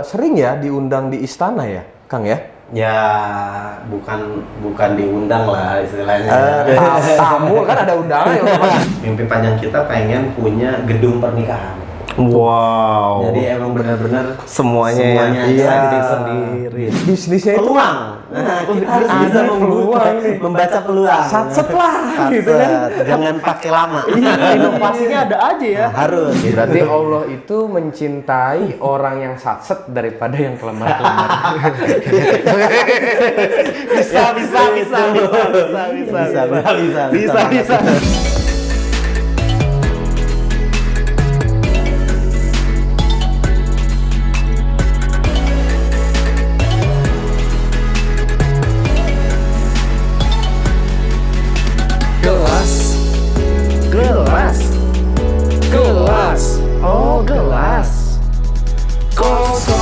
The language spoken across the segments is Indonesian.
sering ya diundang di istana ya, Kang ya? Ya bukan diundang lah istilahnya. Tamu kan ada undangan ya. Mimpi panjang kita pengen punya gedung pernikahan. Wow. Jadi emang benar-benar semuanya iya, diri sendiri. Bisnisnya itu peluang. Nah, kita harus ada bisa peluang nih. membaca peluang. Satset lah gitu kan. Jangan pakai lama. Inovasinya ada aja ya. Harus. Berarti Allah itu mencintai orang yang satset daripada yang kelemar-kelemar. Bisa. Gelas. Oh, gelas. Kosong.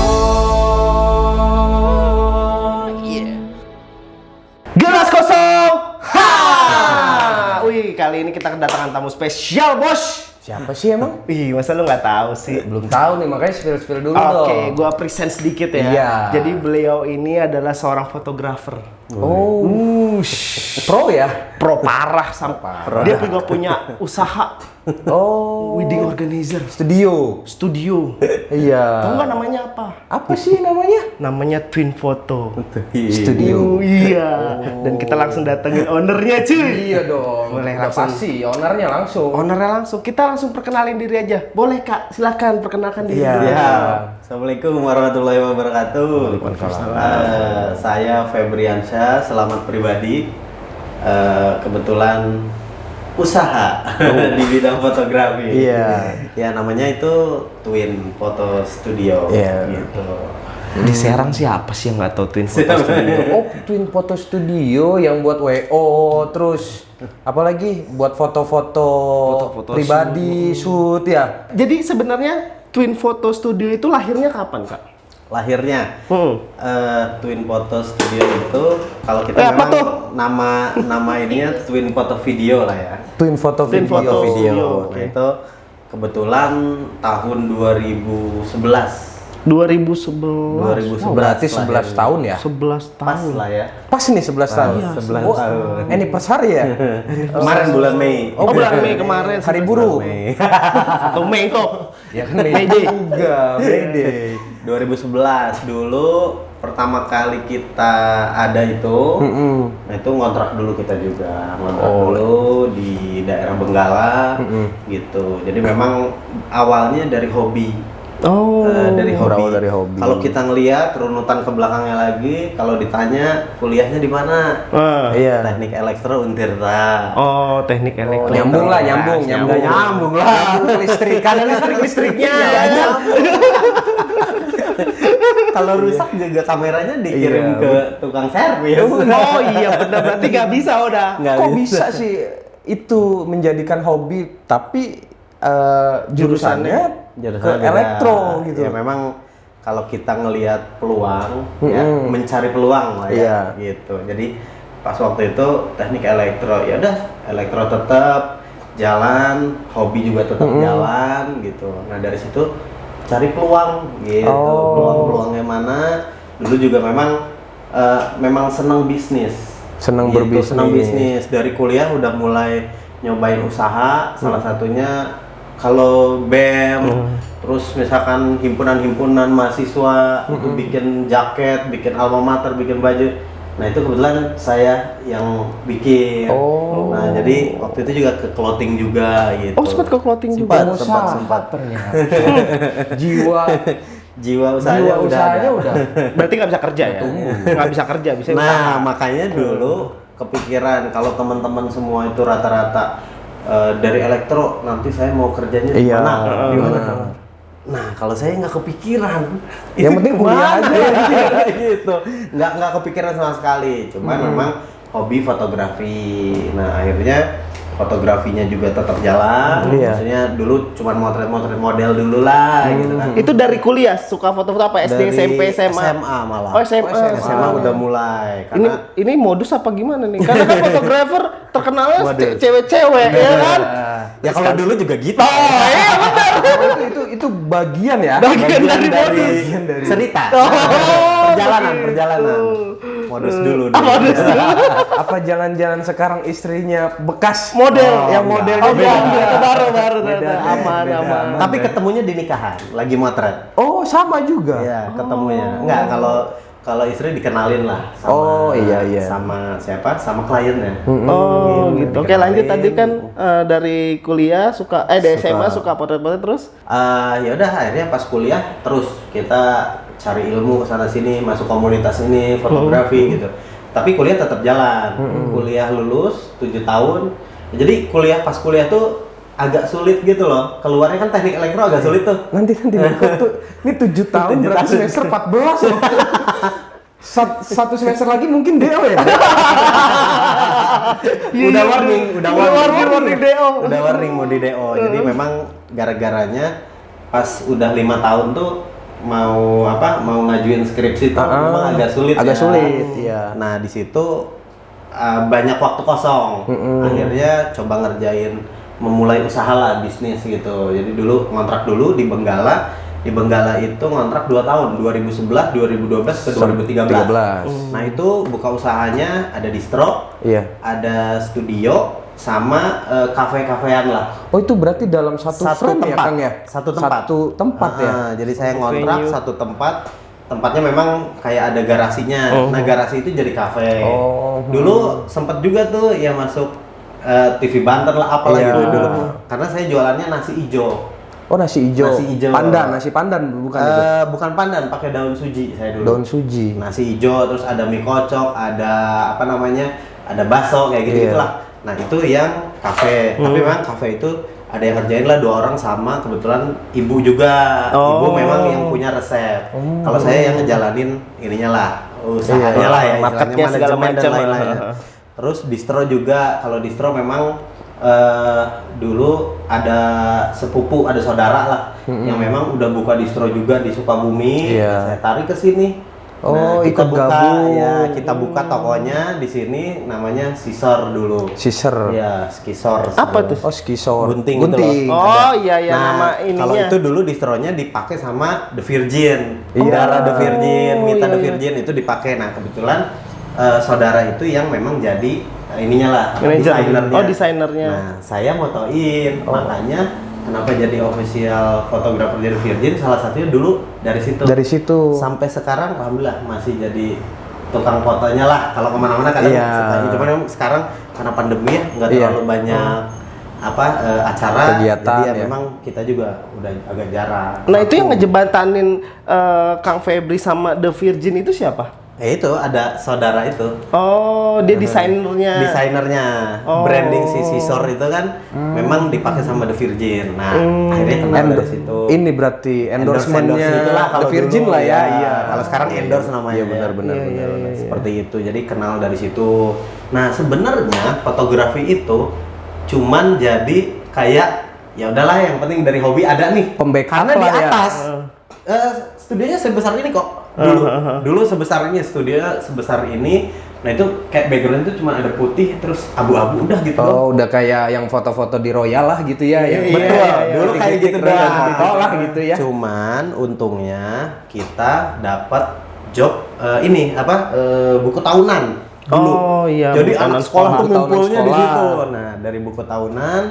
Gelas kosong. Ha! Wih, kali ini kita kedatangan tamu spesial, Bos. Siapa sih emang? Ih, masa lu nggak tahu sih? Belum tahu nih, makanya spill dulu dong. Oke, gua present sedikit ya. Iya. Jadi beliau ini adalah seorang fotografer. Oh, pro ya? Pro parah sampai. Dia juga punya usaha Oh, wedding organizer, studio. studio. Iya. Tahu nggak namanya apa? Apa sih namanya? Namanya Twin Photo. Studio. Iya. Dan kita langsung datengin ownernya, cuy. Iya dong. Boleh Udah langsung. pasti, ownernya langsung. Ownernya langsung. Kita langsung perkenalin diri aja. Boleh, Kak? Silakan perkenalkan diri. Iya. dulu. Ya, Assalamualaikum warahmatullahi wabarakatuh. Saya Febriansyah, selamat pribadi. Kebetulan usaha di bidang fotografi. Iya. Ya namanya itu Twin Photo Studio. Iya. Gitu. Di Serang siapa sih yang nggak tahu Twin Photo Studio? Oh, Twin Photo Studio yang buat WO, terus apalagi buat foto-foto Foto-foto pribadi, shoot ya. Jadi sebenarnya Twin Photo Studio itu lahirnya kapan, Kak? Lahirnya Twin Photo Studio itu kalau kita apa memang tuh? nama ininya Twin Photo Video lah ya. Twin Photo Twin Video. Photo Video. oke. Nah, itu kebetulan tahun 2011. 2011. Berarti 11 tahun ya? 11 Pas tahun. lah ya. Pas nih 11 tahun. 11 Oh, tahun. anniversary ya? Kemarin bulan Mei. Oh, bulan Mei kemarin. Hari buruh. Mei. Atau Mei itu. Ya kan Mei juga, Mei Day. 2011 dulu pertama kali kita ada itu. Nah, itu ngontrak dulu kita juga. Ngontrak dulu di daerah Benggala gitu. Jadi memang awalnya dari hobi. Oh. Dari berawal hobi. dari hobi. Kalau kita ngelihat runutan ke belakangnya lagi, kalau ditanya kuliahnya di mana? Iya. Teknik Elektro Untirta. Oh, teknik elektro. Nyambung lah, nyambung lah. Listrikan, listriknya. Kalau rusak juga kameranya dikirim Iya. ke tukang servis. Oh iya, benar berarti nggak bisa udah. Nggak Kok bisa sih itu menjadikan hobi, tapi jurusannya ke beda. elektro gitu. Ya memang kalau kita ngelihat peluang, ya mencari peluang lah ya, gitu. Jadi pas waktu itu teknik elektro, ya udah elektro tetap jalan, hobi juga tetap jalan, gitu. Nah dari situ cari peluang, gitu. Peluang-peluangnya mana? Dulu juga memang senang bisnis. Senang Gitu, berbisnis. senang bisnis. Dari kuliah udah mulai nyobain usaha, salah satunya kalau BEM, terus misalkan himpunan-himpunan mahasiswa itu bikin jaket, bikin alma mater, bikin baju. Nah itu kebetulan saya yang bikin. Nah jadi waktu itu juga ke clothing juga gitu. Oh, sempat ke clothing juga. Sempat. Ternyata. Jiwa Usahanya udah. Berarti nggak bisa kerja ya? Nggak bisa kerja, bisa usaha. Nah makanya dulu kepikiran kalau teman-teman semua itu rata-rata dari elektro, nanti saya mau kerjanya di mana? Di mana? Nah, kalau saya nggak kepikiran. Yang penting kuliah aja gitu. Nggak kepikiran sama sekali. Cuma memang hobi fotografi. Nah, akhirnya fotografinya juga tetap jalan. Iya. Maksudnya dulu cuma motret-motret model dulu lah gitu kan. Itu dari kuliah suka foto-foto apa? SD, Dari SMP, SMA? SMA malah. Oh, SMA. SMA udah mulai karena Ini modus apa gimana nih? Karena kan fotografer terkenalnya Waduh. cewek-cewek, ya kan? ya kalau dulu juga gitu. Oh, iya benar. Itu bagian ya. Bagian dari modus. cerita. Oh, perjalanan. Modus dulu. Modus dulu. Apa jangan-jangan sekarang istrinya bekas Model. yang model Oh, juga? itu baru Beda, aman. Tapi ketemunya di nikahan, lagi motret. Oh, sama juga. Iya, ketemunya. Enggak, kalau istri dikenalin lah sama Oh, iya. sama siapa? Sama kliennya. Oh, gitu. Oke, lanjut tadi kan dari kuliah dari SMA suka potret-potret terus? Ya udah akhirnya pas kuliah terus kita cari ilmu ke sana sini, masuk komunitas ini fotografi gitu. Tapi kuliah tetap jalan. Kuliah lulus 7 tahun. Jadi pas kuliah tuh agak sulit gitu loh. Keluarnya kan teknik elektro agak sulit tuh. Nanti kok tuh ini 7 tahun 7 berarti tahun. semester 14 loh. Satu semester lagi mungkin DO ya. Udah warning DO. Udah warning mau di DO. Jadi memang gara-garanya pas udah 5 tahun tuh mau ngajuin skripsi tuh memang agak sulit. Agak ya. sulit, iya. Nah, di situ banyak waktu kosong. Akhirnya coba ngerjain memulai usaha lah, bisnis gitu. Jadi dulu ngontrak dulu di Benggala. Di Benggala itu ngontrak 2 tahun, 2011, 2012 ke 2013. Nah, itu buka usahanya ada distro, Iya. ada studio, sama kafe-kafean lah. Oh, itu berarti dalam satu frame ya, tempat. Kang ya? Satu tempat. Satu tempat ya. Jadi saya ngontrak venue. satu tempat. Tempatnya memang kayak ada garasinya. Nah, garasi itu jadi kafe. Dulu sempat juga tuh ya masuk TV Banten lah apalah Iya. gitu dulu. Karena saya jualannya nasi ijo. Oh, nasi hijau. Nasi hijau. Nasi pandan bukan itu. Bukan pandan, pakai daun suji saya dulu. Daun suji. Nasi hijau, terus ada mie kocok, ada ada bakso kayak gitu Iya. itulah. Nah, itu yang kafe. Tapi memang kafe itu ada yang ngerjain lah 2 orang sama kebetulan ibu juga. Ibu memang yang punya resep. Kalau saya yang ngejalanin ininya lah, usahanya lah ya, marketnya istilahnya, segala manajemen dan macam. lain-lain. Terus distro juga. Kalau distro memang dulu ada sepupu, ada saudara lah yang memang udah buka distro juga di Sukabumi. Iya. Saya tarik ke sini. Oh, kita ikut buka, gabung. ya kita buka tokonya di sini namanya Scissor dulu. Scissor. Ya, Scissor. Apa tuh? Oh, skisor. Gunting gitu Gunting. loh. Oh, iya nama ininya. Kalau itu dulu distronya dipakai sama The Virgin. Iya. Dara The Virgin, Mita iya, The Virgin itu dipakai. Nah, kebetulan saudara itu yang memang jadi ininya lah, Manajer. desainernya. Oh, desainernya. Nah, saya motoin. Makanya kenapa jadi official fotografer dari Virgin, salah satunya dulu dari situ. Dari situ. Sampai sekarang alhamdulillah masih jadi tukang fotonya lah. Kalau kemana-mana kadang Iya. suka. Cuman memang sekarang karena pandemi ya nggak Iya. terlalu banyak acara, Kegiatan, jadi ya. memang kita juga udah agak jarang. Nah, itu yang ngejembatanin Kang Febri sama The Virgin itu siapa? Itu ada saudara itu. Oh, dia desainernya. Desainernya, Oh. branding si Scissor itu kan memang dipakai sama The Virgin. Nah, akhirnya kenal dari situ. Ini berarti endorsementnya itulah The Virgin dulu, lah ya. Iya. Kalau sekarang endorse namanya. Iya, ya. benar. Seperti itu. Jadi kenal dari situ. Nah, sebenarnya fotografi itu cuman jadi kayak ya udahlah, yang penting dari hobi ada nih. Pembackup Karena di lah ya. atas studionya sebesar ini kok. Dulu sebesar ini, studionya sebesar ini. Nah, itu kayak background itu cuma ada putih terus abu-abu udah gitu. Oh, udah kayak yang foto-foto di Royal lah gitu ya. Yang Betul, dulu kayak gitu Royal dah. foto lah gitu ya. Cuman untungnya kita dapat job buku tahunan dulu. Oh, iya, Jadi buku tahunan anak sekolah tuh sekolah. ngumpulnya di Buku tahunan situ. sekolah. Nah, dari buku tahunan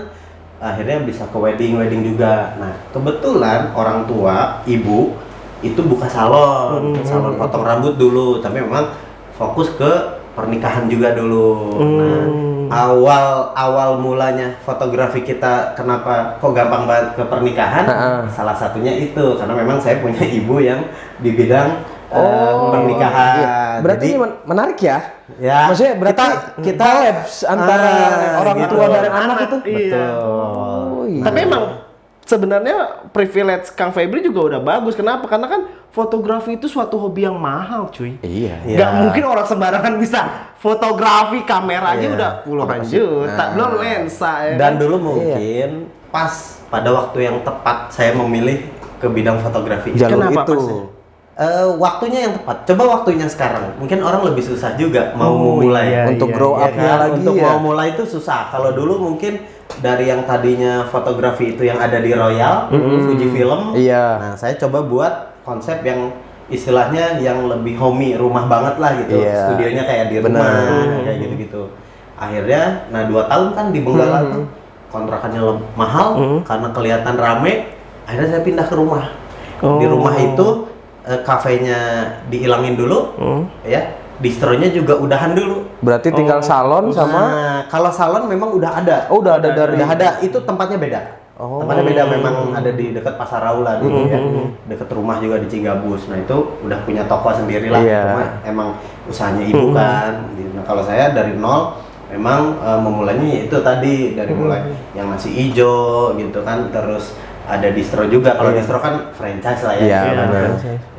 akhirnya bisa ke wedding juga. Nah, kebetulan orang tua, ibu itu buka salon potong rambut dulu, tapi memang fokus ke pernikahan juga dulu. Nah, awal mulanya fotografi kita kenapa kok gampang banget ke pernikahan? Salah satunya itu karena memang saya punya ibu yang di bidang pernikahan. Iya. Berarti Jadi, ini menarik ya? ya, Maksudnya berarti kita collabs antara orang gitu. tua dan anak itu. Iya. Betul. Oh, iya. Tapi emang sebenarnya privilege Kang Febri juga udah bagus. Kenapa? Karena kan fotografi itu suatu hobi yang mahal, cuy. Iya. Nggak mungkin orang sembarangan bisa fotografi, kameranya udah puluhan juta, belum lensa ya. Dan kan? dulu mungkin pas pada waktu yang tepat saya memilih ke bidang fotografi. Jalur Kenapa itu. pasnya? Waktunya yang tepat. Coba waktunya sekarang. Mungkin orang lebih susah juga mau memulai. iya, untuk iya, grow Ya up-nya kan? lagi Untuk ya. mau mulai itu susah. Kalau dulu mungkin dari yang tadinya fotografi itu yang ada di Royal, Fujifilm. Iya. Nah, saya coba buat konsep yang istilahnya yang lebih homey, rumah banget lah gitu. Iya. Studionya kayak di rumah, kayak gitu-gitu. Akhirnya, nah 2 tahun kan di Benggala tuh kontrakannya mahal karena kelihatan rame. Akhirnya saya pindah ke rumah. Di rumah itu kafenya dihilangin dulu, ya. Distronya juga udahan dulu. Berarti tinggal salon sama Nah, kalau salon memang udah ada. Oh, udah ada dari Udah ada. Itu tempatnya beda. Tempatnya beda, memang ada di dekat Pasar Raula dulu ya. Dekat rumah juga di Cigabus. Nah, itu udah punya toko sendiri lah. Iya. Cuma emang usahanya ibu kan. Nah, kalau saya dari nol memang memulainya itu tadi dari mulai yang nasi ijo gitu kan, terus ada distro juga. Kalau distro kan franchise lah ya. Iya, gitu. benar.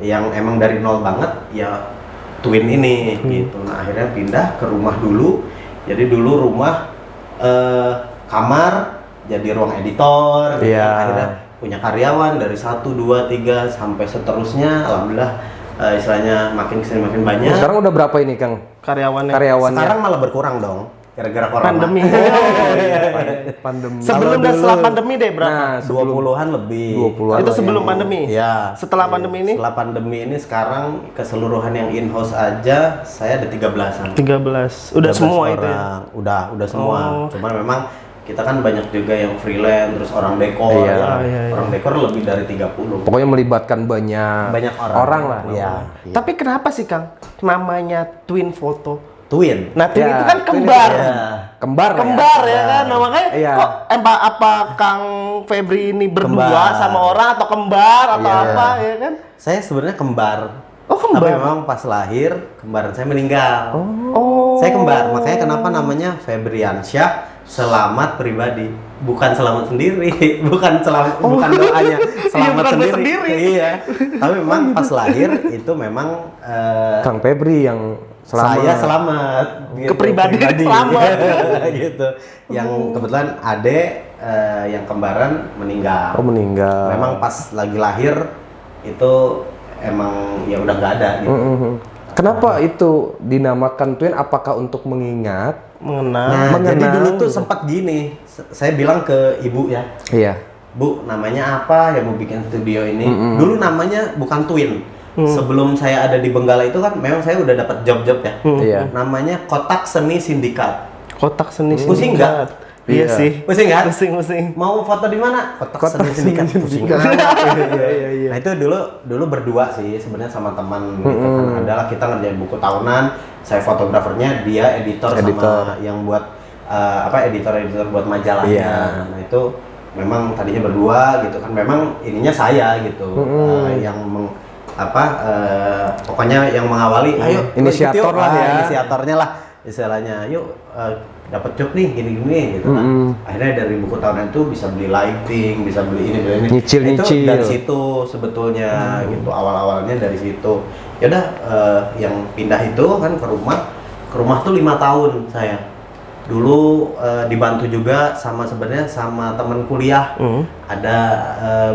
Yang emang dari nol banget ya Twin ini gitu. Nah, akhirnya pindah ke rumah dulu. Jadi dulu rumah kamar jadi ruang editor gitu. Iya. Akhirnya punya karyawan dari 1, 2, 3 sampai seterusnya. Alhamdulillah istilahnya makin kesini makin banyak. Sekarang udah berapa ini, Kang? Karyawannya. Karyawannya. Sekarang malah berkurang dong gara-gara corona. Pandemi. Pandemi. Sebelum dan setelah pandemi deh berapa? Nah, 20-an lebih. 20-an Itu lah sebelum yang- pandemi? Iya. Setelah pandemi ini? Setelah pandemi ini sekarang keseluruhan yang in-house aja saya ada 13-an. 13. Udah 13 semua itu ya? orang. Udah semua. Oh. Cuman memang kita kan banyak juga yang freelance, terus orang dekor. Iya. ya. Iya. Orang dekor lebih dari 30. Pokoknya melibatkan banyak Orang lah. Iya. Tapi kenapa sih Kang namanya twin photo? Twin. Nah, twin Ya, itu kan twin kembar. itu Iya. Kembar lah Kembar ya kan? Nah, makanya Iya. kok apa Kang Febri ini berdua Kembar. sama orang atau kembar atau Iya. apa ya kan? Saya sebenarnya kembar. Oh, kembar. Tapi memang pas lahir kembaran saya meninggal. Oh. Saya kembar. Makanya kenapa namanya Febriansyah Selamat Pribadi. Bukan selamat sendiri, bukan bukan doanya selamat bukan sendiri. sendiri. Iya. Tapi memang pas lahir itu memang Kang Febri yang selamat. saya selamat. Gitu, Kepribadian pribadi. selamat. gitu. Yang kebetulan adek yang kembaran meninggal. Oh, meninggal. Memang pas lagi lahir itu emang ya udah nggak ada gitu. Kenapa itu dinamakan twin? Apakah untuk mengingat? Mengenal. Nah, mengenal jadi dulu tuh gitu. sempat gini. Saya bilang ke ibu ya, Iya. Bu, namanya apa yang mau bikin studio ini? Dulu namanya bukan Twin. Sebelum saya ada di Benggala itu kan memang saya udah dapat job-job ya. Iya. Namanya Kotak Seni Sindikat. Kotak seni Pusing sindikat. nggak? Iya Iya. sih. Pusing nggak? Pusing. Mau foto di mana? Kotak Seni Seni Sindikat. Pusing. Sindikat. Iya. Nah, itu dulu berdua sih sebenarnya sama teman gitu kan. Adalah kita ngerjain buku tahunan, saya fotografernya, dia editor. Sama yang buat editor buat majalahnya. Iya. Nah, itu memang tadinya berdua gitu kan. Memang ininya saya gitu yang pokoknya yang mengawali. Ayo Inisiator ikut yuk. lah ya. Inisiatornya lah istilahnya. Yuk dapat job nih gini gitu kan. Akhirnya dari buku tahunan itu bisa beli lighting, bisa beli ini beli ini. Nyicil. Itu dari situ sebetulnya gitu. Awal-awalnya dari situ. Ya udah yang pindah itu kan ke rumah tuh 5 tahun saya. Dulu dibantu juga sebenarnya sama teman kuliah. Ada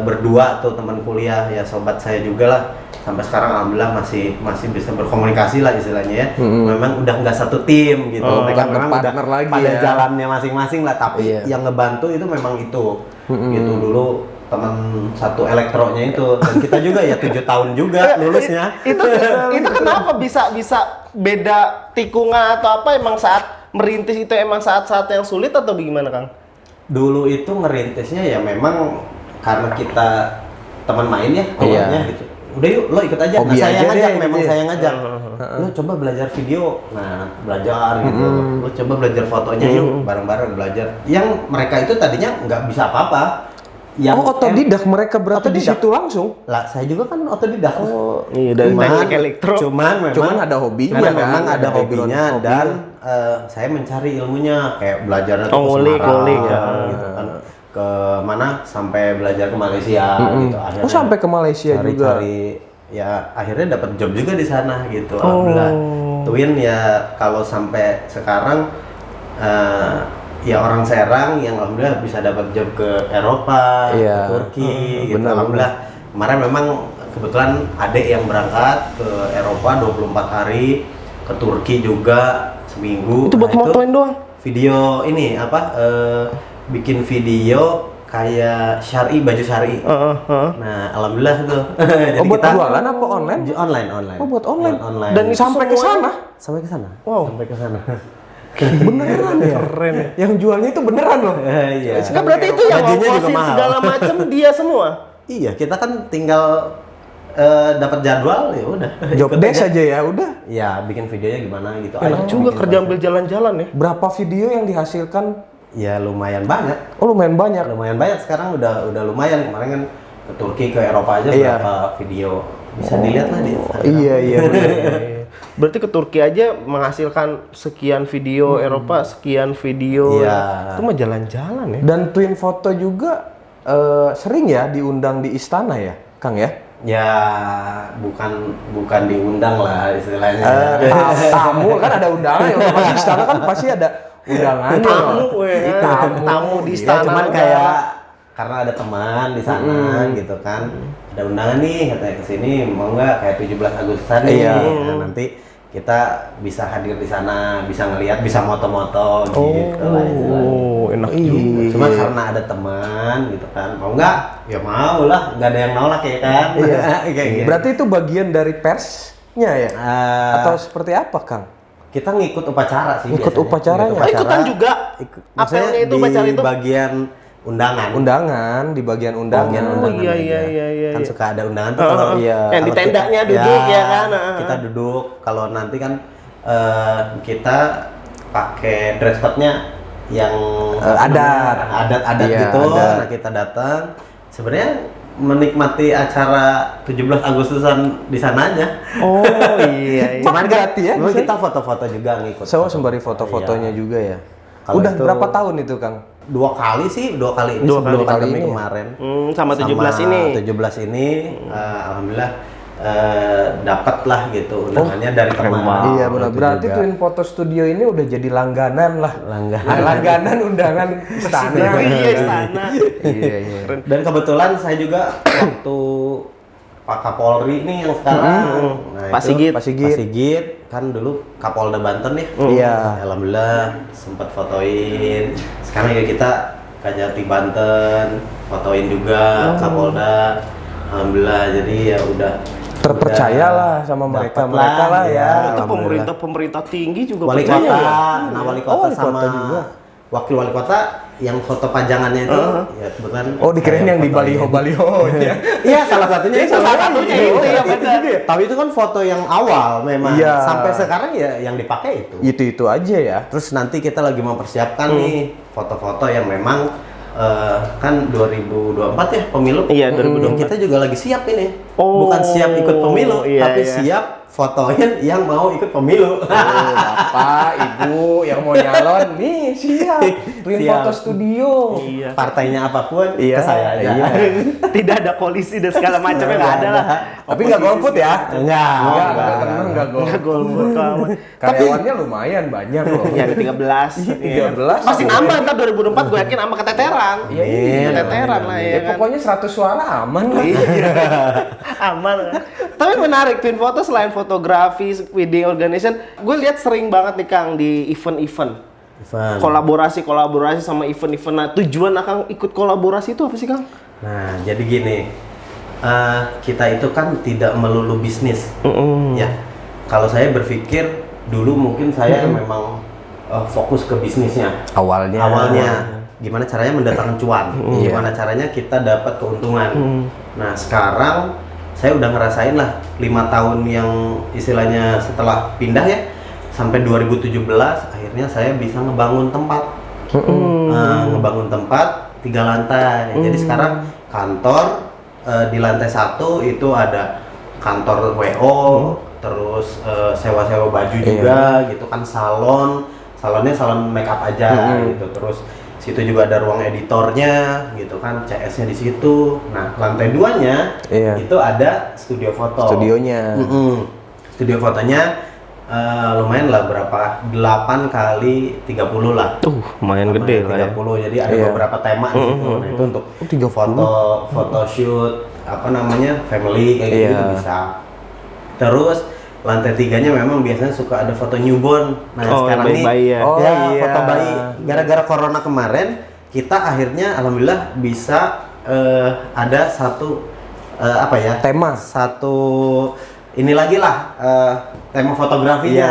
berdua tuh teman kuliah ya, sobat saya juga lah. Sampai sekarang alhamdulillah masih bisa berkomunikasi lah istilahnya ya. Memang udah nggak satu tim gitu. Mereka bukan memang udah partner lagi pada ya. jalannya masing-masing lah. Tapi Iya. yang ngebantu itu memang itu. Gitu dulu teman satu elektronya itu, dan kita juga ya 7 tahun juga lulusnya. itu kenapa bisa beda tikungan atau apa? Emang saat merintis itu emang saat-saat yang sulit atau gimana, Kang? Dulu itu ngerintisnya ya memang karena kita teman main ya, awalnya gitu. Udah yuk, lo ikut aja. Hobi Nah, saya aja ngajak, deh, memang gitu ya. saya ngajak. Lo coba belajar video. Nah, belajar gitu. Lo coba belajar fotonya yuk, bareng-bareng belajar. Yang mereka itu tadinya nggak bisa apa-apa. Yang otodidak mereka berarti di otodidak. situ langsung. Lah, saya juga kan otodidak. Iya, dari teknik elektro. Cuman ada hobinya Cuman kan, memang ada ada hobinya background dan saya mencari ilmunya kayak belajarnya tuh ke ngulik, Semarang, ngulik, ya. gitu kan. ke mana sampai belajar ke Malaysia gitu akhirnya. Oh, sampai ke Malaysia juga. Cari ya akhirnya dapat job juga di sana gitu. Alhamdulillah. Twin ya kalau sampai sekarang ya orang Serang yang alhamdulillah bisa dapat job ke Eropa, ke Turki gitu. Alhamdulillah. Kemarin memang kebetulan adik yang berangkat ke Eropa 24 hari, ke Turki juga seminggu. Itu buat motoin doang. Video ini apa bikin video kayak syari, baju syari. Nah, alhamdulillah tuh. Jadi buat jualan apa online? Online. Oh, buat online. Online. Dan sampai ke sana? Sampai ke sana. Wow. Sampai ke sana. Beneran ya? Keren ya. Yang jualnya itu beneran loh. Iya. Enggak berarti itu yang Gajinya juga ngongkosin mahal. segala macam dia semua. Iya, kita kan tinggal dapat jadwal ya udah. Job desk aja ya, udah. Ya, bikin videonya gimana gitu. Enak juga kerja ambil jalan-jalan ya. Berapa video yang dihasilkan? Ya lumayan banyak. Oh, lumayan banyak. Lumayan banyak sekarang udah lumayan. Kemarin kan ke Turki, ke Eropa aja berapa video. Bisa dilihat lah di Instagram. Iya. Berarti ke Turki aja menghasilkan sekian video, Eropa sekian video. Iya. Itu mah jalan-jalan ya. Dan Twin Foto juga sering ya diundang di istana ya, Kang ya? Ya bukan diundang lah istilahnya. Tamu kan ada undangan ya, di istana kan pasti ada undangannya. Tamu di Ya, istana. cuman kayak karena ada teman di sana gitu kan. Ada undangan nih katanya ke sini mau nggak kayak 17 Agustusan nih. Nah, nanti kita bisa hadir di sana, bisa ngelihat, bisa moto-moto gitu lah istilahnya. Oh, enak juga. Cuma karena ada teman gitu kan, mau nggak? Ya mau lah, nggak ada yang nolak ya kan? Kayak gitu. Berarti itu bagian dari persnya ya? Atau seperti apa, Kang? Kita ngikut upacara sih. Ngikut biasanya. upacaranya? Oh, ikutan juga? Maksudnya Apelnya itu di upacara itu? bagian undangan. Undangan, di bagian undangan. Oh, iya, aja. iya. Kan suka ada undangan tuh kalau Yang di kalau tendanya kita- duduk ya kan? Kita duduk. Kalau nanti kan kita pakai dress code-nya yang adat Iya, gitu. adat. Nah, kita datang. Sebenarnya menikmati acara 17 Agustusan di sana aja. Oh, iya. Cuman kan Berarti ya, memang bisa? kita foto-foto juga ngikut. Saya sembari foto-fotonya juga ya. Kalau Udah itu- berapa tahun itu, Kang? Dua kali ini Dua sebelum kali pandemi ini. kemarin. Sama 17 ini. 17 ini alhamdulillah dapat lah gitu undangannya dari teman. Iya benar. Itu Berarti juga. Twin Photo Studio ini udah jadi langganan lah. Langganan undangan istana. Iya, istana. Iya. Dan kebetulan saya juga waktu Pak Kapolri nih yang sekarang, nah Pak itu Sigit. Pak Sigit kan dulu Kapolda Banten ya. Iya. Alhamdulillah sempat fotoin. Sekarang ya kita Kajati Banten fotoin juga Kapolda. Alhamdulillah jadi ya udah Terpercaya lah sama mereka dapet lah ya. Itu pemerintah tinggi juga wali percaya kota, ya? nah wali kota wali sama kota juga. wakil wali kota yang foto pajangannya itu ya kebetulan Oh, dikirain saya yang di fotoin. baliho ya. Iya salah satunya itu. salah satunya itu, ya benar. Tapi itu kan foto yang awal memang. Iya. Sampai sekarang ya yang dipakai itu. Itu aja ya. Terus nanti kita lagi mempersiapkan nih foto-foto yang memang kan 2024 ya pemilu. Iya, 2024. Yang kita juga lagi siap ini. Oh, Bukan siap ikut pemilu, iya, tapi iya. siap fotoin yang mau ikut pemilu. Bapak, Ibu yang mau nyalon nih siap. Twin Siap. Photo Studio. Iya. Partainya apapun Iya, ke saya aja. iya. Tidak ada polisi dan segala macamnya nggak ada lah. Tapi nggak golput ya? Enggak. Tenang nggak golput. Nggak golput kamu. Karyawannya lumayan banyak loh. Ya ada 13. 13. Pasti nambah ntar 2024 gue yakin sama keteteran. Iya, iya. Keteteran lah ya Ya kan. pokoknya 100 suara aman lah. Aman kan? Tapi menarik Twin Photo selain fotografi, wedding organization, gue lihat sering banget nih Kang di event-event. Kolaborasi sama event-event. Nah, tujuan Akang ikut kolaborasi itu apa sih Kang? Nah, jadi gini, kita itu kan tidak melulu bisnis, ya. Kalau saya berpikir dulu mungkin saya memang fokus ke bisnisnya. Awalnya, gimana caranya mendatangkan cuan, gimana caranya kita dapat keuntungan. Nah, sekarang saya udah ngerasain lah 5 tahun yang istilahnya setelah pindah ya, sampai 2017 akhirnya saya bisa ngebangun tempat. Ngebangun tempat 3 lantai. Jadi sekarang kantor di lantai 1 itu ada kantor WO, terus sewa-sewa baju juga gitu kan, salonnya salon make up aja gitu. Terus Situ juga ada ruang editornya gitu kan, CS-nya di situ. Nah, lantai 2-nya itu ada studio foto. Studionya. Studio fotonya lumayan lah, berapa? 8 kali 30 lah. Lumayan gede lah ya. 30, jadi ada beberapa tema di situ. Nah, itu untuk 30. foto shoot, apa namanya, family kayak gitu bisa. Terus lantai 3-nya memang biasanya suka ada foto newborn. Nah, sekarang nih bayi ya. foto bayi. Gara-gara corona kemarin, kita akhirnya alhamdulillah bisa ada satu Tema. satu ini lagi lah, tema fotografinya.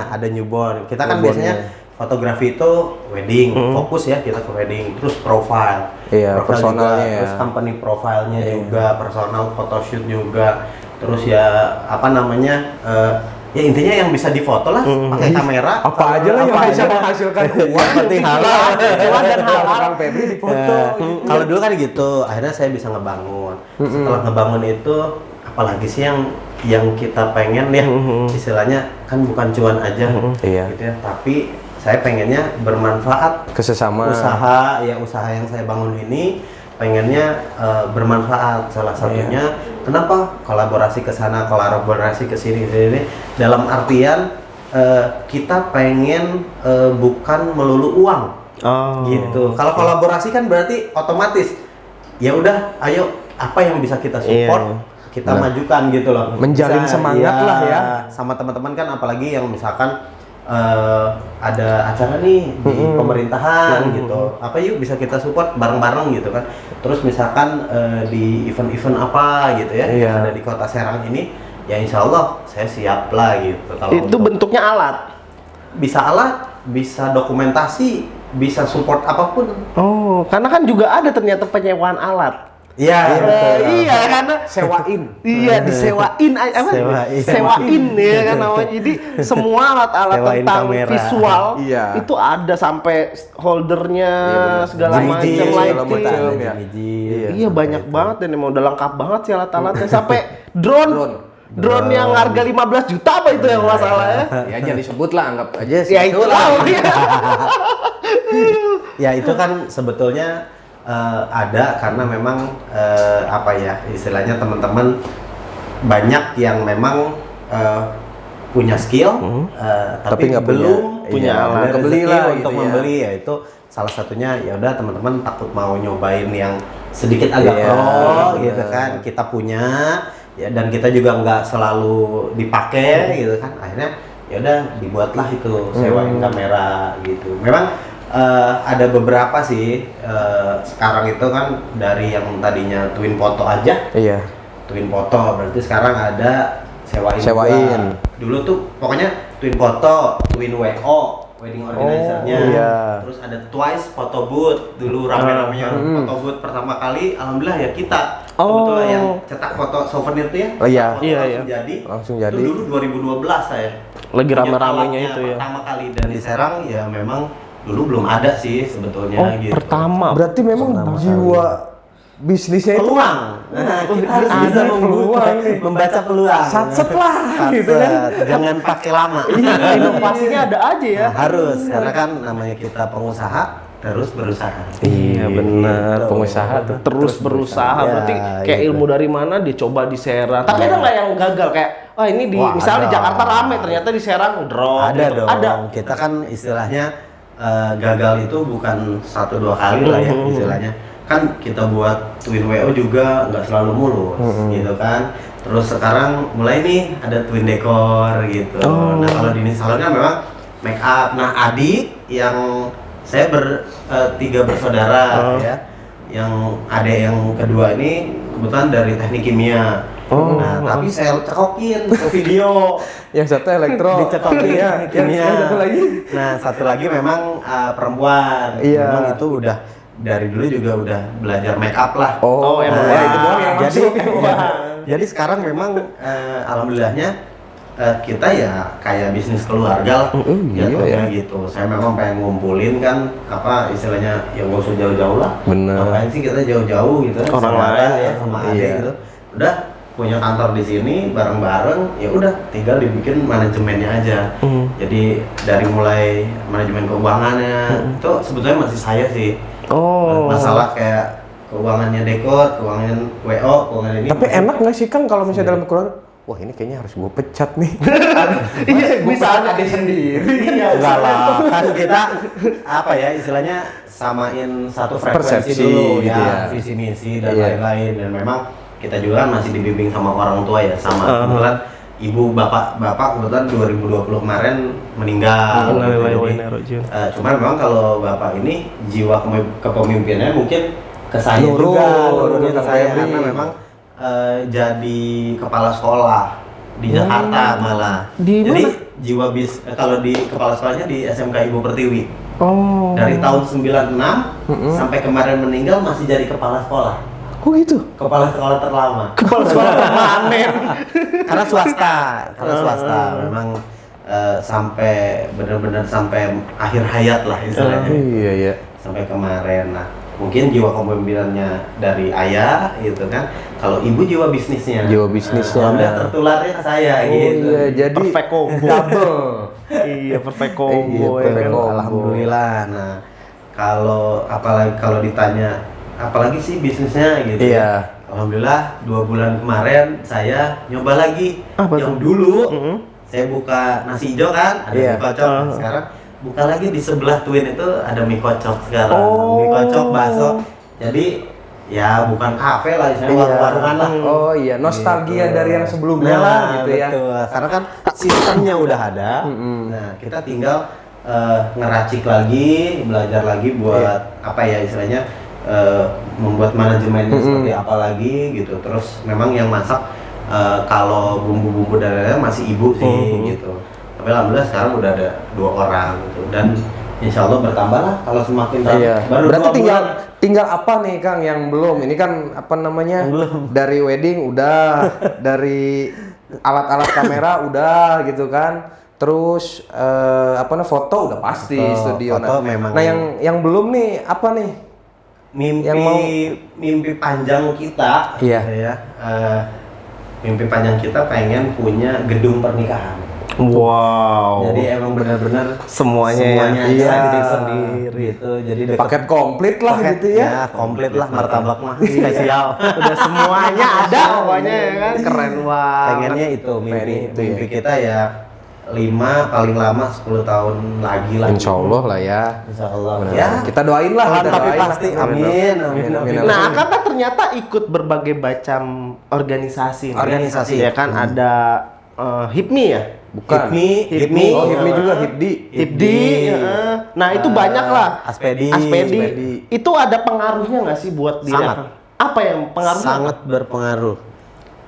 Ada newborn. Kita kan biasanya fotografi itu wedding, fokus ya kita ke wedding, terus profile. Profile personalnya juga, terus company profile-nya juga, personal photoshoot juga. Terus ya apa namanya, ya intinya yang bisa difoto lah pakai kamera. Apa aja lah yang bisa menghasilkan uang. Penting halal. Uang dan halal. Kang Febri difoto. Kalau dulu kan gitu, akhirnya saya bisa ngebangun. Setelah ngebangun itu, apalagi sih yang kita pengen ya, istilahnya kan bukan cuan aja, gitu ya. Tapi saya pengennya bermanfaat Ke sesama. usaha yang saya bangun ini pengennya bermanfaat. Salah satunya kenapa kolaborasi ke sana, kolaborasi ke sini dalam artian kita pengen bukan melulu uang. Gitu. Kalau kolaborasi kan berarti otomatis ya udah, ayo apa yang bisa kita support kita majukan gitu loh. Menjalin semangat lah ya. Sama teman-teman kan, apalagi yang misalkan ada acara nih di pemerintahan gitu, apa yuk bisa kita support bareng-bareng gitu kan. Terus misalkan di event-event apa gitu ya yang ada di Kota Serang ini, ya insya Allah saya siap lah gitu. Kalau Itu bentuknya alat? Bisa bisa dokumentasi, bisa support apapun. Oh, karena kan juga ada ternyata penyewaan alat. Iya, Iya, karena Sewain. Iya, disewain apa? Sewain ya kan namanya. Jadi semua alat-alat Sewain tentang kamera. visual itu ada, sampai holdernya segala macam, lighting. Iya, banyak banget dan emang udah lengkap banget sih alat-alatnya, sampai drone yang harga 15 juta apa itu yang masalah ya? Ya jangan disebut lah, anggap aja sih. Ya itu lah. Ya itu kan sebetulnya ada karena memang apa ya istilahnya, teman-teman banyak yang memang punya skill tapi nggak belum punya alat kebeli rezeki lah untuk gitu ya. membeli. Ya itu salah satunya, ya udah teman-teman takut mau nyobain yang sedikit agak Iya, pro gitu bener. kan, kita punya ya, dan kita juga nggak selalu dipakai gitu kan, akhirnya ya udah dibuatlah itu, sewain kamera gitu. Memang ada beberapa sih, sekarang itu kan dari yang tadinya twin foto aja, twin foto berarti sekarang ada sewain juga. Dulu tuh pokoknya twin foto, twin WO, wedding organizer-nya, terus ada twice photo booth. Dulu rame-ramenya photo booth pertama kali, alhamdulillah ya kita kebetulan yang cetak foto souvenir tuh ya, Langsung jadi. Itu dulu 2012 saya Lagi punya rame-ramenya alatnya itu ya. pertama kali, dan di Serang ya memang dulu belum ada sih sebetulnya gitu. Pertama. Berarti memang jiwa bisnisnya itu Peluang. Nah, kita harus ada bisa peluang nih. membaca peluang. Satset lah gitu kan. Jangan pakai lama. Inovasinya ada aja ya. Harus, karena kan namanya kita pengusaha terus berusaha. Iya benar, pengusaha tuh terus berusaha. Ya, Berarti kayak gitu. ilmu dari mana dicoba di Serang. Tapi ada nggak yang gagal kayak, ini misalnya di Jakarta rame, ternyata di Serang drop. Ada gitu. dong. Ada. Kita kan istilahnya gagal itu bukan 1-2 kali lah ya istilahnya. Kan kita buat twin WO juga nggak selalu mulus gitu kan. Terus sekarang mulai nih ada twin dekor gitu. Nah kalau di Nissalon kan memang make up. Nah adik yang saya tiga bersaudara ya. Yang adik yang kedua ini kebetulan dari teknik kimia. Nah tapi saya cekokin ke video. Yang satu elektro. Dicekokin kimia. Yang satu lagi. Nah satu lagi memang perempuan. Memang itu udah dari dulu juga udah belajar make up lah. Emang ya, itu doang yang jadi, masuk. jadi sekarang memang alhamdulillahnya kita ya kayak bisnis keluarga lah. Jatuhnya gitu. Saya memang pengen ngumpulin kan apa istilahnya, ya nggak usah jauh-jauh lah. Bener. Ngapain sih kita jauh-jauh gitu kan? Orang Saudara lain ya sama adik gitu. Udah punya kantor di sini bareng-bareng, ya udah tinggal dibikin manajemennya aja. Jadi dari mulai manajemen keuangannya itu sebetulnya masih saya sih. Masalah kayak keuangannya dekor, keuangan WO, keuangan ini. Tapi enak nggak sih Kang kalau misalnya dalam keluarga? Wah ini kayaknya harus gue pecat nih. Iya, bisa ada sendiri. Iya, Enggak lah, kan kita apa ya istilahnya samain satu frekuensi Persepsi, dulu gitu ya. ya, visi misi dan Iya. lain-lain, dan memang kita juga kan masih dibimbing sama orang tua ya, sama kebetulan ibu bapak kebetulan 2020 kemarin meninggal. Gitu. Jadi, cuman memang kalau bapak ini jiwa kepemimpinannya mungkin ke saya juga, nurun ke ke saya Febri. karena memang jadi kepala sekolah di Jakarta malah. Di Jadi mana? jiwa kalau di kepala sekolahnya di SMK Ibu Pertiwi. Oh. Dari tahun 96 sampai kemarin meninggal masih jadi kepala sekolah. Oh gitu. Kepala sekolah terlama. Kepala sekolah permanen. Karena swasta, memang sampai benar-benar sampai akhir hayat lah istilahnya. Iya. Sampai kemarin. Nah, mungkin jiwa kepemimpinannya dari ayah gitu kan. Kalau ibu jiwa bisnisnya. Jiwa bisnisnya. Udah tertularnya ke saya gitu. Iya, jadi Perfect combo. double. Iya, perfect combo Iya, ya kan. combo. Alhamdulillah. Nah, apalagi kalau ditanya apalagi sih bisnisnya gitu. Iya. Alhamdulillah 2 bulan kemarin saya nyoba lagi. Apa yang tuh? dulu saya buka nasi hijau kan, ada Iya. mie kocok. Sekarang buka lagi di sebelah Twin itu ada mie kocok sekarang. Oh. Mie kocok, bakso. Jadi ya bukan kafe lah, istilahnya warung-warungan lah. Oh iya, nostalgia Gitu. dari yang sebelumnya Nah, lah gitu ya. betul. Karena kan sistemnya udah ada. Nah, kita tinggal ngeracik lagi, belajar lagi buat apa ya istilahnya membuat manajemennya seperti apa lagi gitu. Terus memang yang masak kalau bumbu-bumbu dan lain-lain masih ibu sih gitu. Tapi alhamdulillah sekarang udah ada 2 orang gitu, dan insya Allah bertambah lah kalau semakin tahun. Iya. Baru Berarti 2 bulan. tinggal apa nih Kang yang belum? Ini kan apa namanya? Dari wedding udah, dari alat-alat kamera udah gitu kan. Terus foto udah pasti studio. foto memang. Nah yang belum nih apa nih? Mimpi panjang kita, Iya. gitu ya. Mimpi panjang kita pengen punya gedung pernikahan. Wow. Jadi emang benar-benar semuanya iya. sendiri gitu. Jadi deket- Paket komplit lah paket, gitu ya. komplit lah, martabak mah spesial. Udah semuanya ada pokoknya ya kan. Keren banget. Pengennya itu Pengen itu mimpi kita ya 5 paling lama 10 tahun lagi lah. Insya Allah lah ya. Insya Allah. Benar. Ya. Kita doain lah. Pelan kita tapi doain. pasti. Amin. Nah, Akata ternyata ikut berbagai macam organisasi. nih. Organisasi. Ya kan ada HIPMI ya? Bukan. Hipmi. Oh, HIPMI juga HIPDI. HIPDI. Nah, itu banyak lah. Aspedi. Aspedi. Itu ada pengaruhnya nggak sih buat dia? Sangat. Apa yang pengaruhnya? Sangat berpengaruh.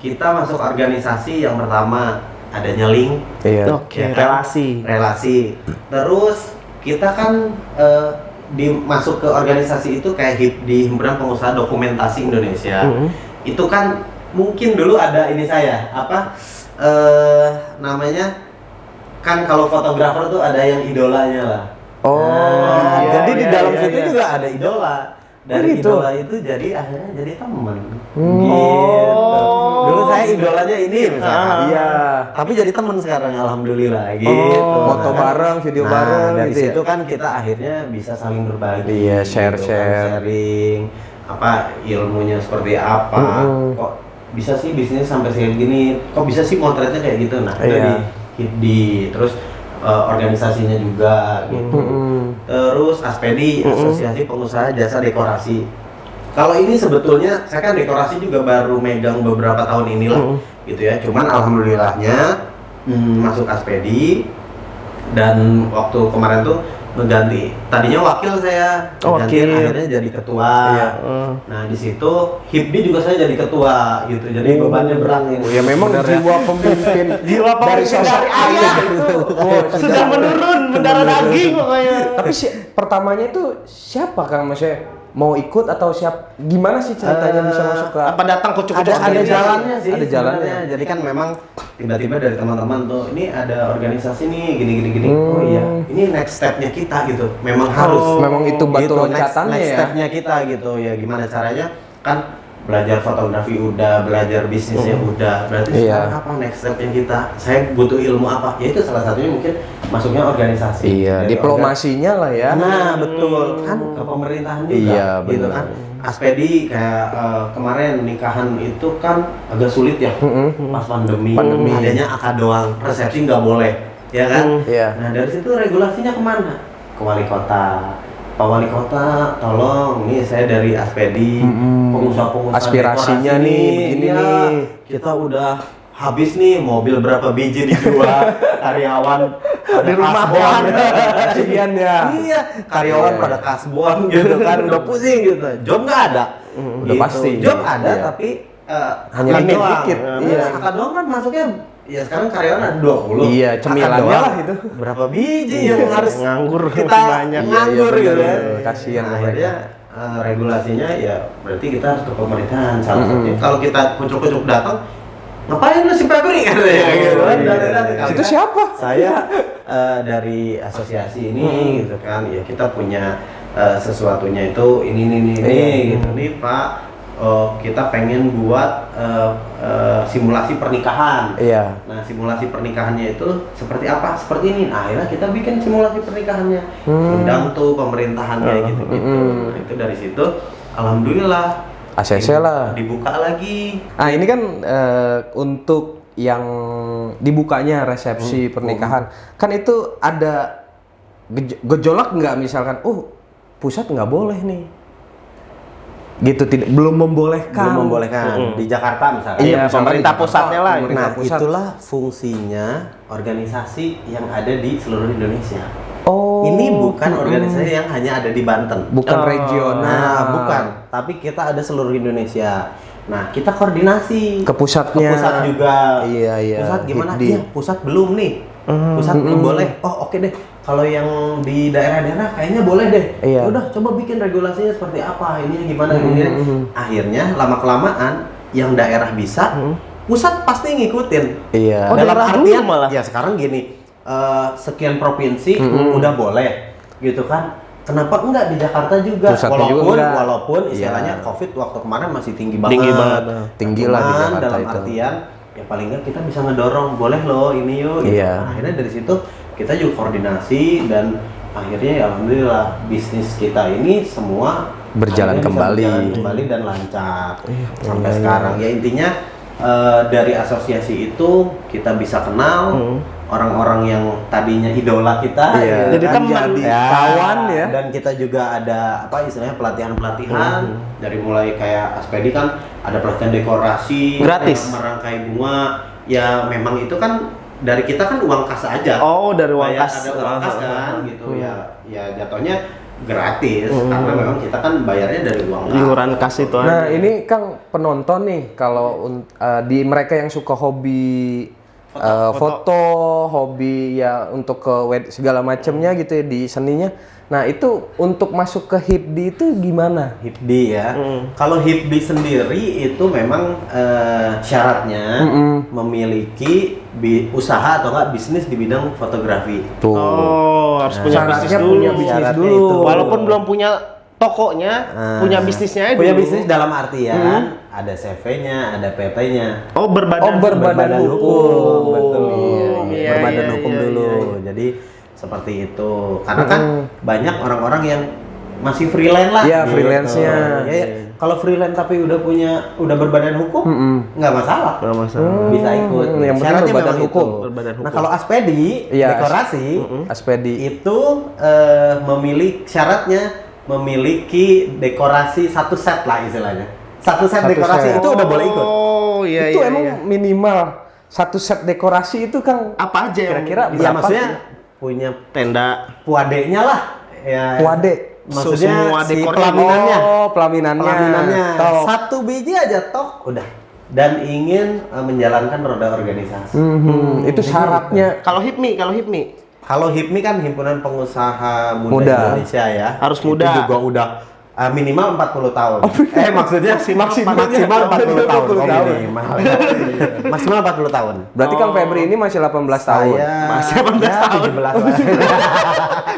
Kita masuk organisasi yang pertama adanya link. Iya. Oke, Ya kan? relasi. Terus kita kan masuk ke organisasi itu kayak di Himpunan Pengusaha Dokumentasi Indonesia. Itu kan mungkin dulu ada ini saya namanya kan kalau fotografer tuh ada yang idolanya lah. Oh, Jadi di iya, dalam iya, situ iya. juga ada idola. Dari gitu? idola itu jadi akhirnya jadi teman. Gitu. Dulu saya idolanya ini misalkan. Iya. Tapi jadi teman sekarang alhamdulillah gitu. Foto bareng, video bareng dari gitu ya? situ kan kita akhirnya bisa saling berbagi. Iya, gitu kan, share. sharing apa ilmunya seperti apa. Kok bisa sih bisnis sampai kayak gini? Kok bisa sih motretnya kayak gitu? Nah, Iya. di terus organisasinya juga gitu. Terus Aspedi, Asosiasi Pengusaha Jasa Dekorasi. Kalau ini sebetulnya saya kan dekorasi juga baru megang beberapa tahun inilah gitu ya. Cuman alhamdulillahnya masuk Aspedi, dan waktu kemarin tuh mengganti. Tadinya wakil saya, ganti akhirnya jadi ketua. Iya. Nah, di situ HIPDI juga saya jadi ketua gitu. Jadi bebannya berat ini. Ya memang jiwa pemimpin dari sosok dari ayah itu. sudah menurun mendarah daging pokoknya. Tapi pertamanya itu siapa Kang? Maksudnya mau ikut atau gimana sih ceritanya bisa masuk ke Apa datang kucuk-kucuk ada sendiri? jalannya sih, Ada jalannya. sebenarnya. Jadi kan memang tiba-tiba dari teman-teman tuh, ini ada organisasi nih gini. Oh iya, ini next stepnya kita gitu. Memang harus. memang itu batu Gitu, loncatannya next ya. stepnya kita gitu ya. Gimana caranya? Kan belajar fotografi udah, belajar bisnisnya udah, berarti sekarang apa next step yang saya butuh ilmu apa? Ya itu salah satunya mungkin masuknya organisasi. Iya, Jadi diplomasinya lah ya. Nah betul kan ke pemerintahan juga, Iya, gitu benar. kan. Aspedi kayak kemarin nikahan itu kan agak sulit ya, pas pandemi, adanya akad doang, resepsi nggak boleh, ya kan? Iya. Nah dari situ regulasinya kemana? Ke wali kota. Pak Wali Kota, tolong nih saya dari Aspedi, pengusaha-pengusaha aspirasinya dekorasi nih, begini ya, nih. kita udah habis nih mobil berapa biji dijual, karyawan Di rumah kasbon. Kasihan ya. Iya, karyawan pada kasbon gitu kan, udah pusing gitu. Job nggak ada. Udah pasti. Job ada Iya. tapi Hanya akad limit doang. dikit. Iya, akad doang kan masuknya ya sekarang karyawan ada 20. Iya, Akad cemilannya doang, lah itu. Berapa biji yang harus nganggur kita banyak. nganggur Iya, gitu bener, kan. bener. Kasihan Nah, mereka. akhirnya regulasinya ya berarti kita harus ke pemerintahan salah satunya. Kalau kita kucuk-kucuk datang, ngapain lu si Febri katanya gitu kan. Itu siapa? Saya dari asosiasi ini gitu kan, ya kita punya sesuatunya itu ini gitu nih Pak. Kita pengen buat simulasi pernikahan. Iya. Nah, simulasi pernikahannya itu seperti apa? Seperti ini. Nah, akhirnya kita bikin simulasi pernikahannya. Undang tuh pemerintahannya gitu-gitu. Nah, itu dari situ alhamdulillah ACC lah. dibuka lagi. Nah ini kan untuk yang dibukanya resepsi pernikahan, kan itu ada gejolak nggak misalkan, pusat nggak boleh nih, gitu belum membolehkan. Di Jakarta misalnya. Iya, Iya, pemerintah misalkan di pusatnya lah. pemerintah Nah, pusat. itulah fungsinya organisasi yang ada di seluruh Indonesia. Oh, Ini bukan organisasi yang hanya ada di Banten. bukan regional. Nah, bukan. Tapi kita ada seluruh Indonesia. Nah, kita koordinasi Ke pusatnya. Ke pusat juga. Iya, iya. Pusat gimana? HIPDI. Iya, pusat belum nih. Pusat belum boleh. Oh, oke deh. Kalau yang di daerah-daerah kayaknya boleh deh. Iya. Udah, coba bikin regulasinya seperti apa. Ini gimana ini. Akhirnya lama-kelamaan yang daerah bisa, pusat pasti ngikutin. Iya. Oh, Dalam daerah dulu artian malah. ya sekarang gini, sekian provinsi udah boleh gitu kan. Kenapa enggak di Jakarta juga? Pusatnya juga enggak. Walaupun istilahnya Iya. Covid waktu kemarin masih tinggi banget. Tinggi banget. Tinggi lah di Cuman Jakarta dalam itu. artian ya paling enggak kita bisa ngedorong, boleh loh ini yuk. Gitu. Iya. Nah, akhirnya dari situ kita juga koordinasi dan akhirnya ya alhamdulillah bisnis kita ini semua Berjalan akhirnya bisa kembali. berjalan kembali dan lancar sampai sekarang. Ya intinya dari asosiasi itu kita bisa kenal orang-orang yang tadinya idola kita, Iya. ya Jadi kan, teman, kawan ya. Dan kita juga ada apa istilahnya pelatihan-pelatihan dari mulai kayak Aspedi kan ada pelatihan dekorasi, Gratis. merangkai bunga. Ya memang itu kan dari kita kan uang kas aja. Oh, dari uang Bayar, kas. ada uang kas kan gitu ya jatuhnya gratis karena memang kita kan bayarnya dari uang kas. Iuran kas itu Nah aja. ini Kang penonton nih, kalau di mereka yang suka hobi foto, hobi ya untuk ke segala macamnya gitu ya di seninya. Nah itu untuk masuk ke HIPDI itu gimana? HIPDI ya. Kalau HIPDI sendiri itu memang syaratnya memiliki usaha atau enggak bisnis di bidang fotografi. Tuh. Oh, harus punya Syaratnya bisnis dulu. punya bisnis Syaratnya dulu. itu. Walaupun belum punya tokonya, punya bisnisnya aja Punya dulu. bisnis dalam artian ada CV-nya, ada PT-nya. Oh, berbadan. berbadan hukum. Betul. Iya, Berbadan iya, hukum iya, dulu. iya. Jadi seperti itu. Karena kan banyak orang-orang yang masih freelance lah. Iya, gitu. freelance-nya. Ya, kalau freelance tapi udah berbadan hukum, nggak masalah. Nggak masalah. Bisa ikut. Yang penting Syaratnya berbadan memang hukum. itu. Berbadan Nah, hukum. kalau Aspedi Iya, dekorasi Aspedi. itu syaratnya memiliki dekorasi satu set lah istilahnya. Satu set Satu dekorasi set. itu udah boleh ikut. Oh, iya, Itu iya, emang iya. minimal satu set dekorasi itu Kang Apa aja yang kira-kira Ya berapa maksudnya sih? punya tenda? puadenya lah. Ya. Puade. Maksudnya Semua si dekornya. pelaminannya. Oh, pelaminannya. Pelaminannya. Tok. Satu biji aja tok udah. Dan ingin menjalankan roda organisasi. Itu syaratnya. Kalau HIPMI. Kalau HIPMI kan Himpunan Pengusaha Muda, Muda. Indonesia ya. Harus Itu muda. juga udah minimal 40 tahun. Maksudnya maksimal 40 tahun. 40 tahun. Minimal. Maksimal 40 tahun. Berarti Kang Febri ini masih 18 tahun. Masih 18 tahun. 17 tahun.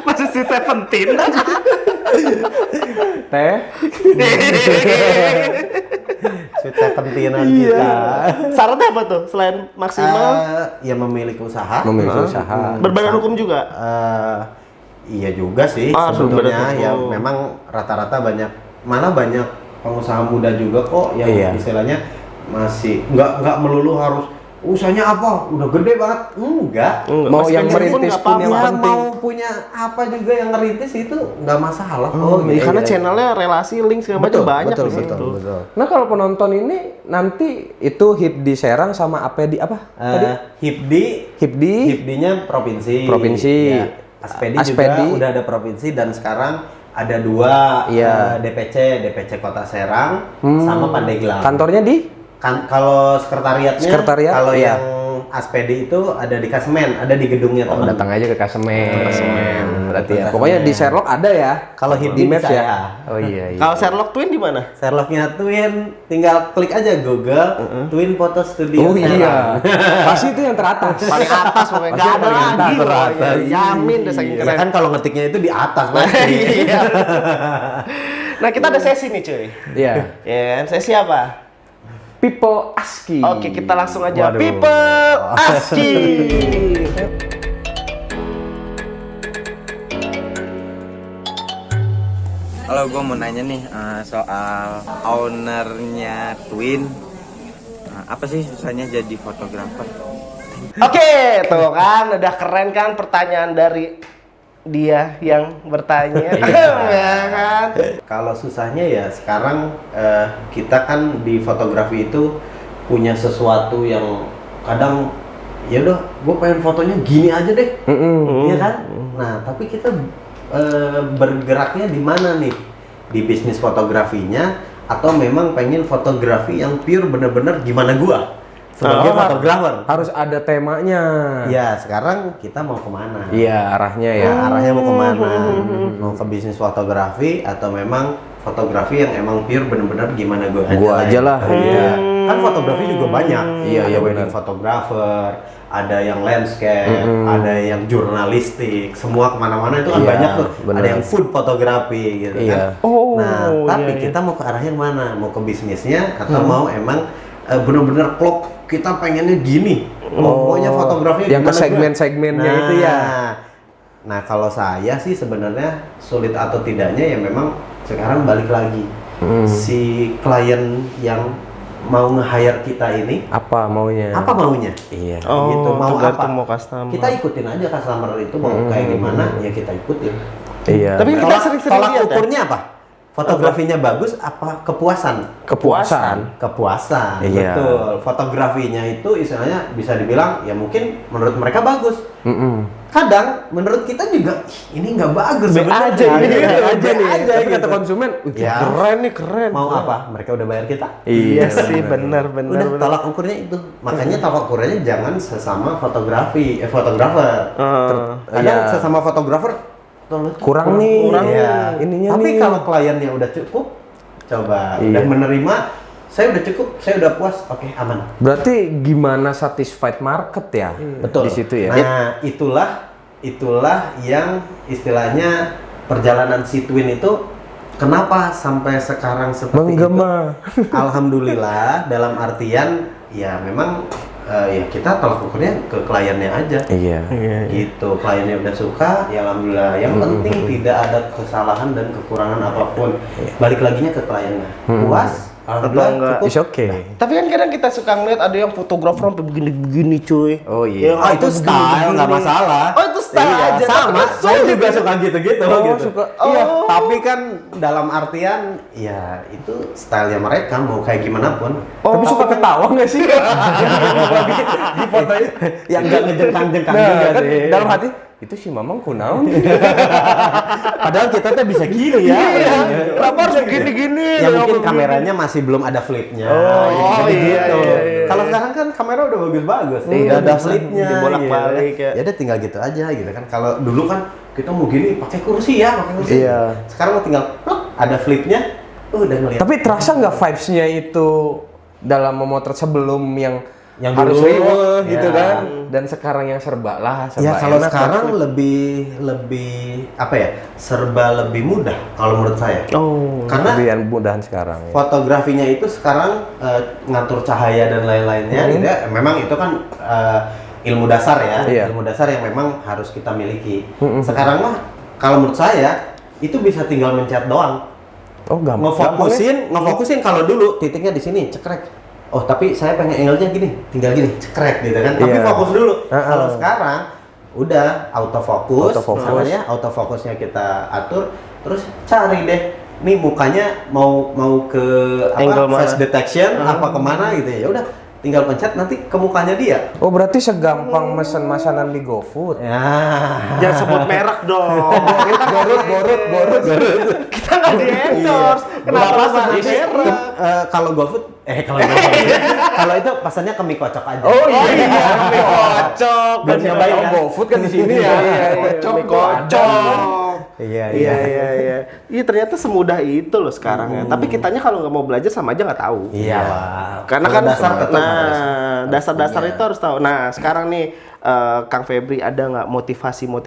Masih si 17. Teh. Sweet Seventeenan kita. Syaratnya apa tuh selain maksimal? Ya memiliki usaha. Memiliki usaha. Berbadan hukum juga? Iya juga sih berbadan sebetulnya. Ya hukum. memang rata-rata banyak pengusaha muda juga kok yang istilahnya masih nggak melulu harus usahanya apa udah gede banget, enggak. Mau yang merintis pun yang Ya, penting. mau punya apa juga yang ngerintis itu nggak masalah. Karena channelnya relasi link segala macam banyak betul, di situ. betul. Nah kalau penonton ini nanti itu HIP di Serang sama APD apa? Tadi? HIPD-nya provinsi. Provinsi. Ya, Aspedi juga udah ada provinsi dan sekarang ada 2 DPC Kota Serang sama Pandeglang. Kantornya di? Kalau sekretariatnya, kalau iya. yang Aspedi itu ada di Kasemen, ada di gedungnya teman. Datang aja ke Kasemen. Berarti ya. Kasemen. Pokoknya di Sherlock ada ya. Kalau di HIPD Maps saya. ya. Oh iya. Kalau Sherlock Twin di mana? Sherlocknya Twin, tinggal klik aja Google Twin Photo Studio. Oh Serang. iya. Pasti itu yang teratas. Paling atas pokoknya nggak ada lagi. Yamin deh saking Ya keren. kan kalau ngetiknya itu di atas pasti. Iya. Nah kita ada sesi nih cuy. Iya. Ya kan? Sesi apa? People ASCII. Oke, kita langsung aja. Waduh. People ASCII. Halo, gue mau nanya nih soal ownernya Twin. Apa sih susahnya jadi fotografer? Oke, tuh kan udah keren kan pertanyaan dari dia yang bertanya. Ya kan? Kalau susahnya ya sekarang kita kan di fotografi itu punya sesuatu yang kadang ya udah gue pengen fotonya gini aja deh, iya kan? Nah tapi kita bergeraknya di mana nih? Di bisnis fotografinya atau memang pengen fotografi yang pure bener-bener gimana gua sebagai fotografer? Harus ada temanya. Ya sekarang kita mau kemana? Iya, arahnya ya. Ya, arahnya mau kemana? Mau ke bisnis fotografi atau memang fotografi yang emang pure bener-bener gimana Gua aja lah. Iya. Kan fotografi juga banyak. Iya, Ada iya, wedding benar. photographer, ada yang landscape, ada yang jurnalistik, semua kemana-mana itu kan Iya, banyak tuh. benar. Ada yang food fotografi gitu Iya. kan. Oh, Nah, tapi iya. kita mau ke arahnya mana? Mau ke bisnisnya atau mau emang bener-bener klop kita pengennya gini. Pokoknya fotografi yang ke gimana, segmen-segmennya itu ya. Nah, kalau saya sih sebenarnya sulit atau tidaknya ya memang sekarang balik lagi. Si klien yang mau nge-hire kita ini Apa maunya? apa maunya? Iya. Gitu, mau apa? tergantung mau customer. Kita ikutin aja customer itu mau kayak gimana ya kita ikutin. Iya. Tapi kita sering-sering Tolak lihat ya. ukurnya apa? Fotografinya bagus apa kepuasan? kepuasan. Kepuasan, Iya. betul. Fotografinya itu istilahnya bisa dibilang ya mungkin menurut mereka bagus. Kadang menurut kita juga "Ih, ini nggak bagus sebenarnya." aja ini, Be aja nih. aja Tapi kata gitu. konsumen, "Wih, Ya. Keren nih, keren. Mau apa? Mereka udah bayar kita. Iya sih, benar. Udah tolak ukurnya itu. Makanya tolak ukurnya jangan sesama fotografer. Kadang Iya. sesama fotografer tolong Kurang nih. kurang Iya. nih. Ininya Tapi nih. kalau kliennya udah cukup, coba Iya. udah menerima, saya udah cukup, saya udah puas, oke aman. Berarti gimana satisfied market ya? Betul. Di situ ya. Nah, itulah yang istilahnya perjalanan si Twin itu kenapa sampai sekarang seperti Menggema. itu. Alhamdulillah dalam artian ya memang ya kita tolak ukurnya ke kliennya aja. Iya. Gitu, kliennya udah suka, ya alhamdulillah. Yang penting tidak ada kesalahan dan kekurangan apapun. Balik laginya ke kliennya. Puas, alhamdulillah enggak? cukup. It's okay. Tapi kan kadang kita suka ngeliat ada yang fotografer sampai begini-begini cuy. Oh iya. Ah itu style, nggak masalah. Oh, itu style Iya, aja, sama. tapi kan Saya sulit juga ya. suka gitu-gitu. Oh, gitu. suka. Iya, Oh. tapi kan dalam artian, ya itu stylenya mereka mau kayak gimana pun. Tapi suka ketawa nggak sih? Di fotonya. Yang nggak ngejengkang-jengkang Nah, juga kan sih. dalam hati itu si Mamang kunaon. Padahal kita tuh bisa gini ya. Kenapa harus gini-gini? Ya mungkin kameranya masih belum ada flipnya. Oh, iya, iya. Kalau sekarang kan kamera udah bagus-bagus, Iya, udah ada bisa flipnya. dibolak-balik gitu. ya. Ya udah tinggal gitu aja gitu kan. Kalau dulu kan kita mau gini pakai kursi ya, pakai kursi. Iya. Sekarang lo tinggal ada flipnya, udah ngeliat. Tapi terasa nggak vibes-nya itu dalam memotret sebelum yang Yang harus dulu, riweuh gitu ya. kan. Dan sekarang yang serba lah, serba Ya kalau enak. sekarang lebih apa ya? Serba lebih mudah kalau menurut saya. Oh. Karena lebih mudahan sekarang ya. fotografinya itu sekarang ngatur cahaya dan lain-lainnya gitu ya. Memang itu kan ilmu dasar ya. Iya. Ilmu dasar yang memang harus kita miliki. Sekarang mah kalau menurut saya itu bisa tinggal mencet doang. Oh, gampang. Ngefokusin kalau dulu titiknya di sini cekrek. Oh, tapi saya pengen angle-nya gini, tinggal gini, cekrek gitu kan. Tapi Iya. fokus dulu. Kalau sekarang udah autofocus, Autofocus. namanya autofocusnya kita atur, terus cari deh nih mukanya mau ke Angle apa face mana? detection apa kemana gitu ya. Udah tinggal pencet nanti ke mukanya dia. Oh, berarti segampang mesen masanan di GoFood. Ya. Jangan sebut merek dong. Borut. Kita nggak di endorse. Kenapa sebut merek? Kalau GoFood kalau itu pesannya ke mie kocok aja. Oh iya, Mie kocok. Belum nyobain kan? GoFood kan di sini ya. Kocok, Mie kocok. Iya. Iya ternyata semudah itu loh sekarang ya. Tapi kitanya kalau nggak mau belajar sama aja nggak tahu. Iya. Karena Kalau kan dasar tetap harus. dasar-dasar Iya. itu harus tahu. Nah sekarang nih Kang Febri ada nggak motivasi buat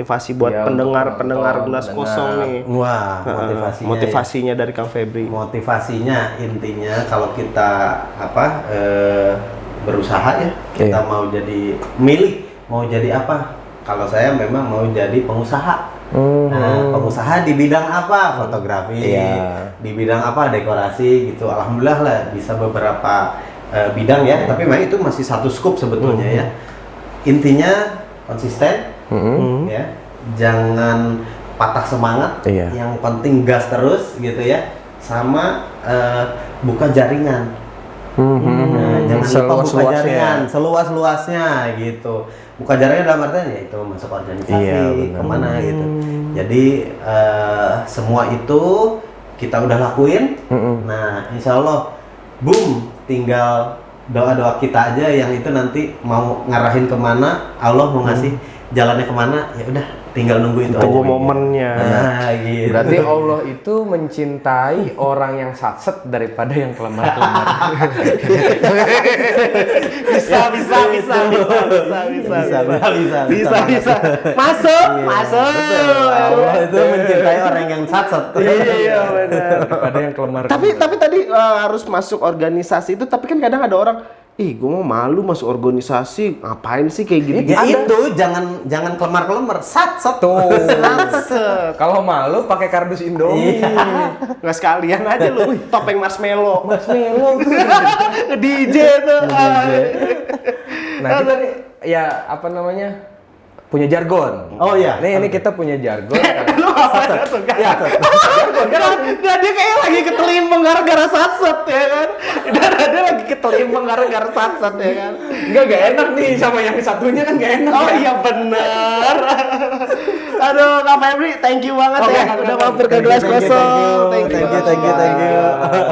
Iya, pendengar untuk gelas pendengar. kosong nih? Wah, motivasinya. Motivasinya dari Kang Febri. Motivasinya intinya kalau kita berusaha ya, kita Iya. mau jadi mau jadi apa? Kalau saya memang mau jadi pengusaha. Nah, pengusaha di bidang apa? Fotografi. Iya. Di bidang apa? Dekorasi gitu. Alhamdulillah lah bisa beberapa bidang ya. Tapi memang itu masih satu scoop sebetulnya ya. Intinya konsisten, ya. Jangan patah semangat. Iya. Yang penting gas terus gitu ya. Sama buka jaringan. Nah, jangan lupa buka Seluas-luasnya. jaringan, seluas-luasnya gitu. Buka jaringan dalam artian ya itu masuk organisasi, Iya, benar. kemana gitu. Jadi semua itu kita udah lakuin. Nah, insya Allah, boom, tinggal doa-doa kita aja yang itu nanti mau ngarahin kemana, Allah mau ngasih jalannya kemana, ya udah tinggal nunggu itu Tunggu aja. momennya. Nah, gitu. Berarti Allah itu mencintai orang yang satset daripada yang kelemar-kelemar. Bisa. Masuk. Allah itu mencintai orang yang satset. Iya benar. Daripada yang kelemar. Tapi tadi harus masuk organisasi itu, tapi kan kadang ada orang, gue mau malu masuk organisasi, ngapain sih kayak gitu? Ya itu jangan kelemar-kelemar, satset. Tuh. Kalau malu pakai kardus Indomie. Nggak sekalian aja lu, topeng marshmallow. Marshmallow tuh. DJ tuh. Nah, kita nih ya apa namanya? Punya jargon. Oh iya. Ini kita punya jargon. Lu ngapain tuh kan? Jargon kan. Nah, dia kayak lagi ketelimbang gara-gara satset ya kan? Dia lagi ketelimbang gara-gara satset ya kan? Enggak enak nih sama yang satunya kan gak enak. Oh iya bener. Aduh Kak Febri, thank you banget Oke, ya udah mampir ke gelas kosong. Thank you.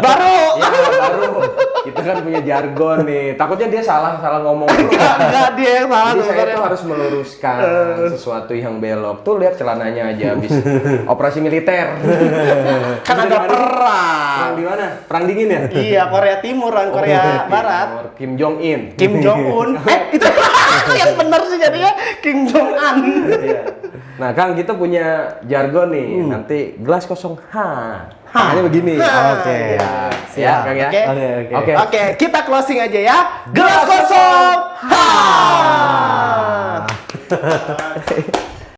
Baru. Ya, baru. Kita kan punya jargon nih. Takutnya dia salah ngomong dulu. Enggak dia yang salah Jadi saya sebenarnya. tuh harus meluruskan sesuatu yang belok. Tuh lihat celananya aja habis operasi militer. Kan ada perang. Perang di mana? Perang dingin ya? Iya, Korea Timur dan Korea Barat. Kim Jong Un. Kim Jong Un. Itu yang benar sih jadinya Kim Jong Un. Nah, Kang, kita punya jargon nih. Nanti gelas kosong Hanya begini. Oke. Ya, Kang ya. Oke. Oke, kita closing aja ya. Gelas kosong.